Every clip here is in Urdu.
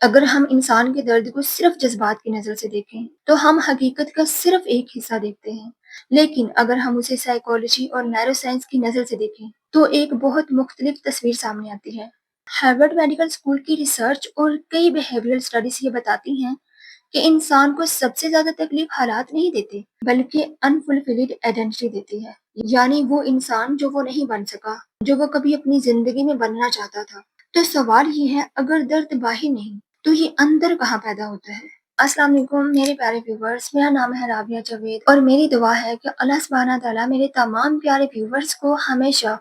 اگر ہم انسان کے درد کو صرف جذبات کی نظر سے دیکھیں تو ہم حقیقت کا صرف ایک حصہ دیکھتے ہیں، لیکن اگر ہم اسے سائیکالوجی اور نیورو سائنس کی نظر سے دیکھیں تو ایک بہت مختلف تصویر سامنے آتی ہے۔ ہارورڈ میڈیکل اسکول کی ریسرچ اور کئی بیہیویئرل اسٹڈیز یہ بتاتی ہیں کہ انسان کو سب سے زیادہ تکلیف حالات نہیں دیتے بلکہ انفلفلڈ آئیڈینٹی دیتی ہے، یعنی وہ انسان جو وہ نہیں بن سکا، جو وہ کبھی اپنی زندگی میں بننا چاہتا تھا۔ تو سوال یہ ہے، اگر درد باہر نہیں تو یہ اندر کہاں پیدا ہوتا ہے؟ السلام علیکم میرے پیارے ویورز، میرا نام ہے رابعہ جاوید اور میری دعا ہے کہ اللہ سبحانہ تعالیٰ میرے تمام پیارے ویورز کو ہمیشہ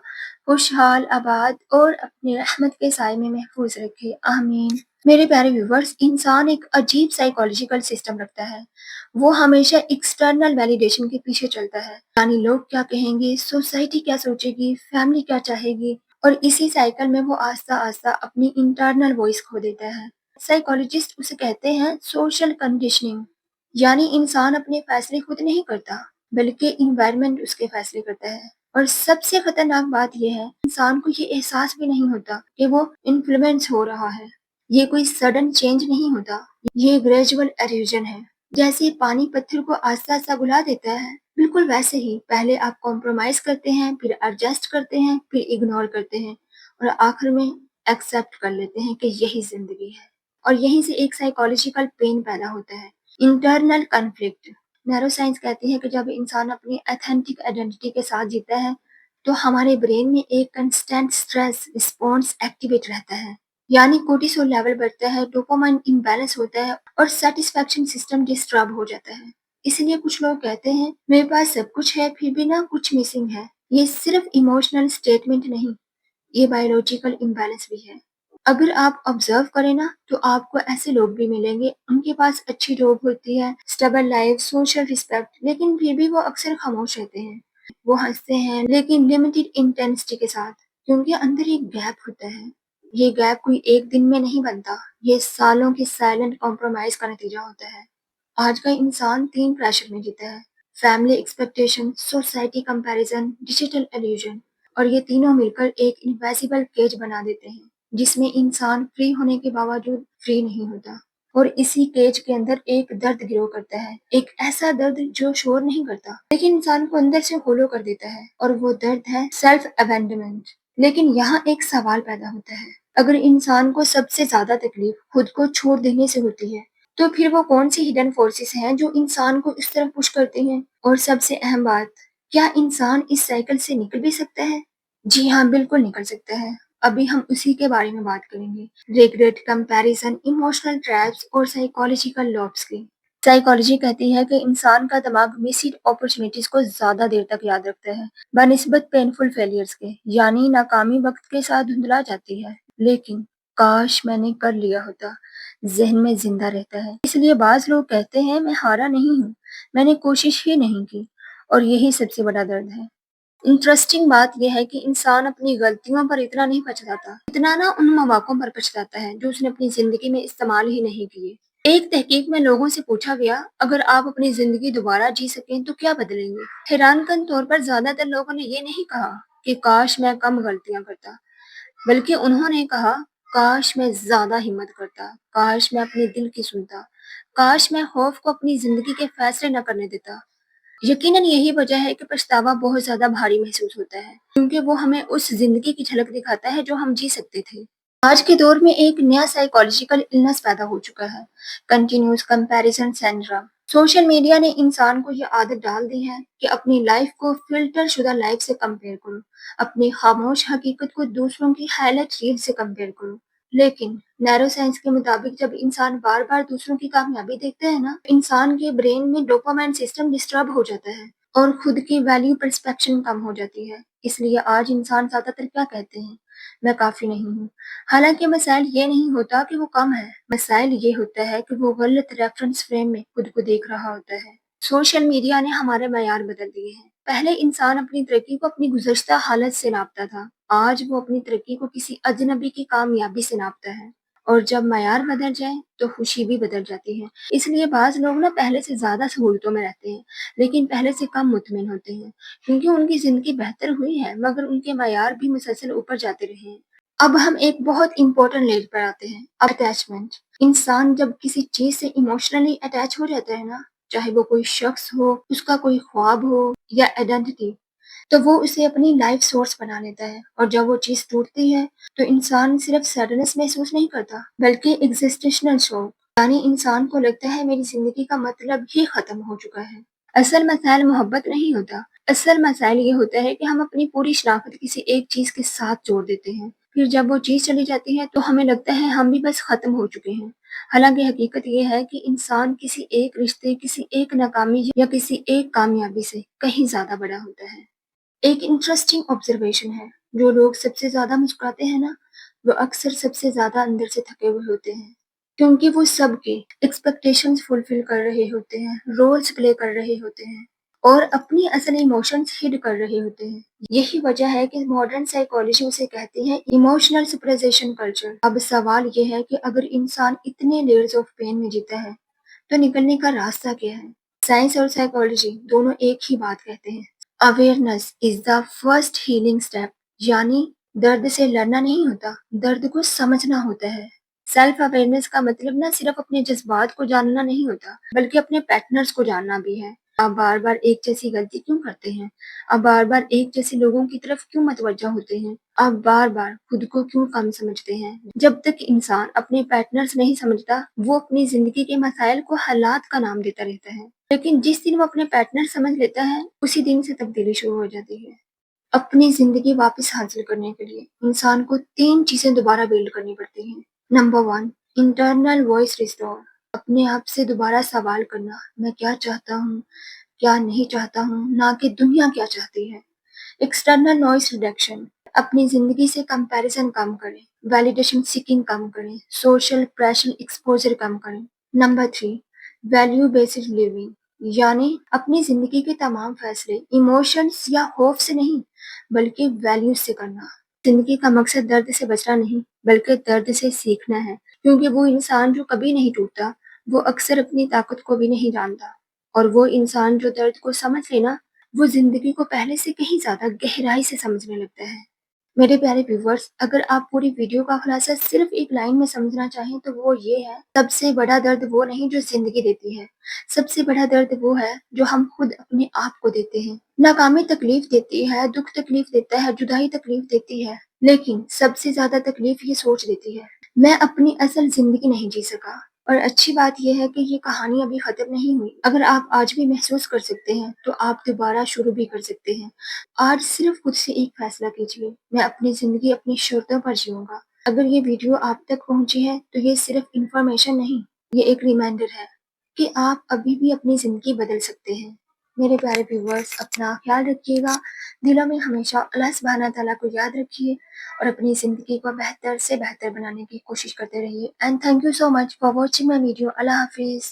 خوشحال، آباد اور اپنی رحمت کے سائے میں محفوظ رکھے، آمین۔ میرے پیارے ویورز، انسان ایک عجیب سائیکالوجیکل سسٹم رکھتا ہے۔ وہ ہمیشہ ایکسٹرنل ویلیڈیشن کے پیچھے چلتا ہے، یعنی لوگ کیا کہیں گے، سوسائٹی کیا سوچے گی، فیملی کیا چاہے گی، اور اسی سائیکل میں وہ آہستہ آہستہ اپنی انٹرنل وائس کھو دیتا ہے۔ سائیکالوجسٹ اسے کہتے ہیں سوشل کنڈیشننگ، یعنی انسان اپنے فیصلے خود نہیں کرتا بلکہ انوائرمنٹ اس کے فیصلے کرتا ہے۔ اور سب سے خطرناک بات یہ ہے، انسان کو یہ احساس بھی نہیں ہوتا کہ وہ انفلوئنس ہو رہا ہے۔ یہ کوئی سڈن چینج نہیں ہوتا، یہ گریجول ایروژن ہے۔ جیسے پانی پتھر کو آہستہ آہستہ گلا دیتا ہے، بالکل ویسے ہی پہلے آپ کمپرومائز کرتے ہیں، پھر ایڈجسٹ کرتے ہیں، پھر اگنور کرتے ہیں اور آخر میں ایکسیپٹ کر لیتے ہیں کہ یہی زندگی ہے۔ اور یہیں سے ایک سائیکالوجیکل پین پیدا ہوتا ہے، انٹرنل کنفلکٹ۔ نیورو سائنس کہتی ہے کہ جب انسان اپنی ایتھنٹک آئیڈینٹی کے ساتھ جیتا ہے تو ہمارے برین میں ایک کنسٹنٹ سٹریس رسپونس ایکٹیویٹ رہتا ہے، یعنی کورٹیسول لیول بڑھتا ہے، ڈوپامائن امبیلنس ہوتا ہے اور سیٹسفیکشن سسٹم ڈسٹرب ہو جاتا ہے۔ اس لیے کچھ لوگ کہتے ہیں میرے پاس سب کچھ ہے پھر بھی نہ کچھ مسنگ ہے۔ یہ صرف ایموشنل سٹیٹمنٹ نہیں، یہ بایولوجیکل امبیلنس بھی ہے۔ اگر آپ آبزرو کریں نا تو آپ کو ایسے لوگ بھی ملیں گے، ان کے پاس اچھی جاب ہوتی ہے، اسٹیبل لائف، سوشل رسپیکٹ، لیکن پھر بھی وہ اکثر خاموش رہتے ہیں۔ وہ ہنستے ہیں لیکن لمیٹڈ انٹینسٹی کے ساتھ، کیونکہ اندر ایک گیپ ہوتا ہے۔ یہ گیپ کوئی ایک دن میں نہیں بنتا، یہ سالوں کے سائلنٹ کمپرومائز کا نتیجہ ہوتا ہے۔ آج کا انسان تین پریشر میں جیتا ہے: family expectation, society comparison, digital illusion, اور یہ تینوں مل کر ایک انویزیبل کیج بنا دیتے ہیں جس میں انسان فری ہونے کے باوجود فری نہیں ہوتا، اور اسی کیج کے اندر ایک درد گرو کرتا ہے، ایک ایسا درد جو شور نہیں کرتا لیکن انسان کو اندر سے ہولو کر دیتا ہے، اور وہ درد ہے سیلف ابینڈنمنٹ۔ لیکن یہاں ایک سوال پیدا ہوتا ہے، اگر انسان کو سب سے زیادہ تکلیف خود کو چھوڑ دینے سے ہوتی ہے تو پھر وہ کون سی ہڈن فورسز ہیں جو انسان کو اس طرح پش کرتے ہیں؟ اور سب سے اہم بات، کیا انسان اس سائیکل سے نکل بھی سکتا ہے؟ جی ہاں، بالکل نکل سکتا ہے۔ ابھی ہم اسی کے بارے میں بات کریں گے، ریگریٹ، کمپیریزن، ایموشنل ٹریپس اور سائیکالوجیکل لوپس کی۔ سائیکالوجی کہتی ہے کہ انسان کا دماغ مسڈ اپرچونیٹیز کو زیادہ دیر تک یاد رکھتا ہے بنسبت پینفل فیلیئرز کے، یعنی ناکامی وقت کے ساتھ دھندلا جاتی ہے لیکن کاش میں نے کر لیا ہوتا ذہن میں زندہ رہتا ہے۔ اس لیے بعض لوگ کہتے ہیں میں ہارا نہیں ہوں، میں نے کوشش ہی نہیں کی، اور یہی سب سے بڑا درد ہے۔ انٹرسٹنگ بات یہ ہے کہ انسان اپنی غلطیوں پر اتنا نہیں پچھتاتا، اتنا نہ ان مواقعوں پر پچھتاتا ہے جو اس نے اپنی زندگی میں استعمال ہی نہیں کیے۔ ایک تحقیق میں لوگوں سے پوچھا گیا، اگر آپ اپنی زندگی دوبارہ جی سکیں تو کیا بدلیں گے؟ حیران کن طور پر زیادہ تر لوگوں نے یہ نہیں کہا کہ کاش میں کم غلطیاں کرتا، بلکہ انہوں نے کہا کاش میں زیادہ ہمت کرتا، کاش میں اپنے دل کی سنتا، کاش میں خوف کو اپنی زندگی کے فیصلے نہ کرنے دیتا۔ یقیناً یہی وجہ ہے کہ پچھتاوا بہت زیادہ بھاری محسوس ہوتا ہے، کیونکہ وہ ہمیں اس زندگی کی جھلک دکھاتا ہے جو ہم جی سکتے تھے۔ آج کے دور میں ایک نیا سائیکالوجیکل النس پیدا ہو چکا ہے، کنٹینیوس کمپیریزن سینڈرم۔ سوشل میڈیا نے انسان کو یہ عادت ڈال دی ہے کہ اپنی لائف کو فلٹر شدہ لائف سے کمپیئر کرو، اپنی خاموش حقیقت کو دوسروں کی ہائی لائٹ ریل سے کمپیئر کرو۔ لیکن نیرو سائنس کے مطابق جب انسان بار بار دوسروں کی کامیابی دیکھتا ہے نا، انسان کے برین میں ڈوپامائن سسٹم ڈسٹرب ہو جاتا ہے اور خود کی ویلیو پرسپیکشن کم ہو جاتی ہے۔ اس لیے آج انسان زیادہ تر کیا کہتے ہیں، میں کافی نہیں ہوں۔ حالانکہ مسائل یہ نہیں ہوتا کہ وہ کم ہے، مسائل یہ ہوتا ہے کہ وہ غلط ریفرنس فریم میں خود کو دیکھ رہا ہوتا ہے۔ سوشل میڈیا نے ہمارے معیار بدل دیے ہیں۔ پہلے انسان اپنی ترقی کو اپنی گزشتہ حالت سے ناپتا تھا، آج وہ اپنی ترقی کو کسی اجنبی کی کامیابی سے ناپتا ہے، اور جب معیار بدل جائے تو خوشی بھی بدل جاتی ہے۔ اس لیے بعض لوگ نا پہلے سے زیادہ سہولتوں میں رہتے ہیں لیکن پہلے سے کم مطمئن ہوتے ہیں، کیونکہ ان کی زندگی بہتر ہوئی ہے مگر ان کے معیار بھی مسلسل اوپر جاتے رہے ہیں۔ اب ہم ایک بہت امپورٹنٹ لیول پر آتے ہیں، اب اٹیچمنٹ۔ انسان جب کسی چیز سے ایموشنلی اٹیچ ہو جاتا ہے نا، چاہے وہ کوئی شخص ہو، اس کا کوئی خواب ہو یا آئیڈینٹی، تو وہ اسے اپنی لائف سورس بنا لیتا ہے، اور جب وہ چیز ٹوٹتی ہے تو انسان صرف سیڈنس محسوس نہیں کرتا بلکہ ایگزسٹیشنل شوق، یعنی انسان کو لگتا ہے میری زندگی کا مطلب ہی ختم ہو چکا ہے۔ اصل مسائل محبت نہیں ہوتا، اصل مسائل یہ ہوتا ہے کہ ہم اپنی پوری شناخت کسی ایک چیز کے ساتھ جوڑ دیتے ہیں، پھر جب وہ چیز چلی جاتی ہے تو ہمیں لگتا ہے ہم بھی بس ختم ہو چکے ہیں۔ حالانکہ حقیقت یہ ہے کہ انسان کسی ایک رشتے، کسی ایک ناکامی یا کسی ایک کامیابی سے کہیں زیادہ بڑا ہوتا ہے۔ ایک انٹرسٹنگ آبزرویشن ہے، جو لوگ سب سے زیادہ مسکراتے ہیں نا، وہ اکثر سب سے زیادہ اندر سے تھکے ہوئے ہوتے ہیں، کیونکہ وہ سب کے ایکسپیکٹیشنز فلفل کر رہے ہوتے ہیں، رولز پلے کر رہے ہوتے ہیں، اور اپنی اصل ایموشنز ہڈ کر رہے ہوتے ہیں۔ یہی وجہ ہے کہ ماڈرن سائیکالوجی اسے کہتی ہے ایموشنل سپریزیشن کلچر۔ اب سوال یہ ہے کہ اگر انسان اتنے لیئرز آف پین میں جیتا ہے تو نکلنے کا راستہ کیا ہے؟ سائنس اور سائیکالوجی دونوں ایک ہی بات کہتے ہیں، awareness is the first healing step, یعنی درد سے لڑنا نہیں ہوتا، درد کو سمجھنا ہوتا ہے۔ سیلف اویئرنیس کا مطلب نہ صرف اپنے جذبات کو جاننا نہیں ہوتا بلکہ اپنے پیٹرنز کو جاننا بھی ہے۔ آپ بار بار ایک جیسی غلطی کیوں کرتے ہیں؟ آپ بار بار ایک جیسے لوگوں کی طرف کیوں متوجہ ہوتے ہیں؟ آپ بار بار خود کو کیوں کم سمجھتے ہیں؟ جب تک انسان اپنے پیٹرنز نہیں سمجھتا، وہ اپنی زندگی کے مسائل کو حالات کا نام دیتا رہتا ہے، لیکن جس دن وہ اپنے پیٹرن سمجھ لیتا ہے، اسی دن سے تبدیلی شروع ہو جاتی ہے۔ اپنی زندگی واپس حاصل کرنے کے لیے انسان کو 3 چیزیں دوبارہ بلڈ کرنی پڑتی ہیں۔ نمبر 1، انٹرنل وائس ریسٹور، اپنے آپ سے دوبارہ سوال کرنا، میں کیا چاہتا ہوں، کیا نہیں چاہتا ہوں، نہ کہ دنیا کیا چاہتی ہے۔ ایکسٹرنل نوائز ریڈکشن، اپنی زندگی سے کمپیریزن کم کریں، ویلیڈیشن سیکنگ کم کریں، سوشل پریشر ایکسپوجر کم کریں۔ نمبر 3، ویلیو بیسڈ لیونگ، یعنی اپنی زندگی کے تمام فیصلے ایموشنز یا خوف سے نہیں بلکہ ویلیوز سے کرنا۔ زندگی کا مقصد درد سے بچنا نہیں بلکہ درد سے سیکھنا ہے، کیونکہ وہ انسان جو کبھی نہیں ٹوٹتا وہ اکثر اپنی طاقت کو بھی نہیں جانتا، اور وہ انسان جو درد کو سمجھ لینا وہ زندگی کو پہلے سے کہیں زیادہ گہرائی سے سمجھنے لگتا ہے۔ میرے پیارے ویورز، اگر آپ پوری ویڈیو کا خلاصہ صرف ایک لائن میں سمجھنا چاہیں تو وہ یہ ہے، سب سے بڑا درد وہ نہیں جو زندگی دیتی ہے، سب سے بڑا درد وہ ہے جو ہم خود اپنے آپ کو دیتے ہیں۔ ناکامی تکلیف دیتی ہے، دکھ تکلیف دیتا ہے، جدائی تکلیف دیتی ہے، لیکن سب سے زیادہ تکلیف یہ سوچ دیتی ہے، میں اپنی اصل زندگی نہیں جی سکا۔ اور اچھی بات یہ ہے کہ یہ کہانی ابھی ختم نہیں ہوئی، اگر آپ آج بھی محسوس کر سکتے ہیں تو آپ دوبارہ شروع بھی کر سکتے ہیں۔ آج صرف خود سے ایک فیصلہ کیجیے، میں اپنی زندگی اپنی شرطوں پر جیوں گا۔ اگر یہ ویڈیو آپ تک پہنچی ہے تو یہ صرف انفارمیشن نہیں، یہ ایک ریمائنڈر ہے کہ آپ ابھی بھی اپنی زندگی بدل سکتے ہیں۔ میرے پیارے ویورز، اپنا خیال رکھیے گا، دلوں میں ہمیشہ اللہ سبحانہ تعالیٰ کو یاد رکھیے، اور اپنی زندگی کو بہتر سے بہتر بنانے کی کوشش کرتے رہیے۔ And thank you so much for watching my video. اللہ حافظ۔